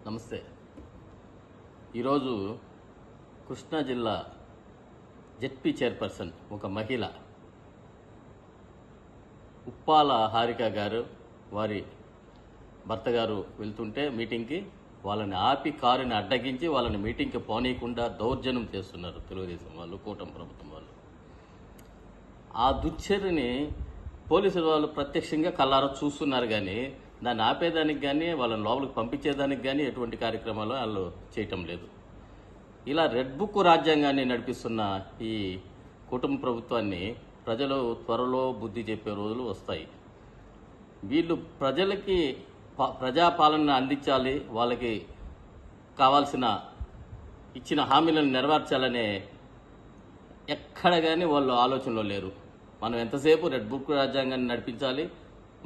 నమస్తే. ఈరోజు కృష్ణా జిల్లా జెడ్పీ చైర్పర్సన్ ఒక మహిళ ఉప్పాల హారిక గారు వారి భర్త గారు వెళ్తుంటే మీటింగ్కి వాళ్ళని ఆపి కారుని అడ్డగించి వాళ్ళని మీటింగ్కి పోనీయకుండా దౌర్జన్యం చేస్తున్నారు తెలుగుదేశం వాళ్ళు, కూటమి ప్రభుత్వం వాళ్ళు. ఆ దుశ్చర్యని పోలీసులు వాళ్ళు ప్రత్యక్షంగా కళ్ళారా చూస్తున్నారు, కానీ దాన్ని ఆపేదానికి కానీ వాళ్ళని లోపలికి పంపించేదానికి కానీ ఎటువంటి కార్యక్రమాలు వాళ్ళు చేయటం లేదు. ఇలా రెడ్ బుక్ రాజ్యాంగాన్ని నడిపిస్తున్న ఈ కుటుంబ ప్రభుత్వాన్ని ప్రజలు త్వరలో బుద్ధి చెప్పే రోజులు వస్తాయి. వీళ్ళు ప్రజలకి ప్రజాపాలన అందించాలి, వాళ్ళకి కావాల్సిన ఇచ్చిన హామీలను నెరవేర్చాలనే ఎక్కడ కానీ వాళ్ళు ఆలోచనలో లేరు. మనం ఎంతసేపు రెడ్ బుక్ రాజ్యాంగాన్ని నడిపించాలి,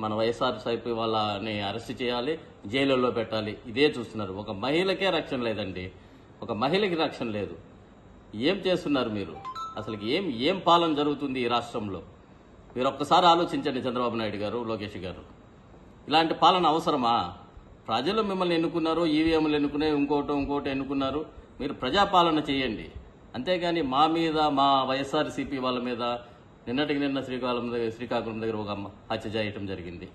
మన వైఎస్ఆర్సీపీ వాళ్ళని అరెస్ట్ చేయాలి, జైలులో పెట్టాలి, ఇదే చూస్తున్నారు. ఒక మహిళకే రక్షణ లేదండి, ఒక మహిళకి రక్షణ లేదు. ఏం చేస్తున్నారు మీరు? అసలు ఏం పాలన జరుగుతుంది ఈ రాష్ట్రంలో? మీరు ఒక్కసారి ఆలోచించండి చంద్రబాబు నాయుడు గారు, లోకేష్ గారు. ఇలాంటి పాలన అవసరమా? ప్రజలు మిమ్మల్ని ఎన్నుకున్నారు, ఈవీఎంలు ఎన్నుకునే ఇంకోటి ఎన్నుకున్నారు. మీరు ప్రజాపాలన చేయండి, అంతేగాని మా మీద, మా వైఎస్ఆర్సీపీ వాళ్ళ మీద నిన్నటికి నిన్న శ్రీకాకుళం దగ్గర ఒక హత్య చేయటం జరిగింది.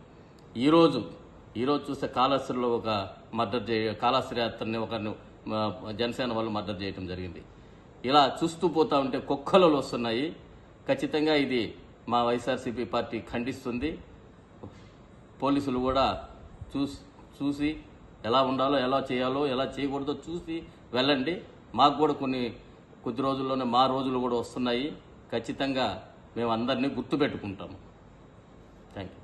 ఈరోజు చూస్తే కాళహస్తిలో ఒక మర్డర్ కాళహస్తి యాత్రని ఒకరిని జనసేన వాళ్ళు మర్డర్ చేయటం జరిగింది. ఇలా చూస్తూ పోతా ఉంటే కుక్కలు వస్తున్నాయి. ఖచ్చితంగా ఇది మా వైఎస్ఆర్సీపీ పార్టీ ఖండిస్తుంది. పోలీసులు కూడా చూసి ఎలా ఉండాలో, ఎలా చేయాలో, ఎలా చేయకూడదో చూసి వెళ్ళండి. మాకు కూడా కొద్ది రోజుల్లోనే మా రోజులు కూడా వస్తున్నాయి. ఖచ్చితంగా మేము అందరినీ గుర్తుపెట్టుకుంటాము. Thank you.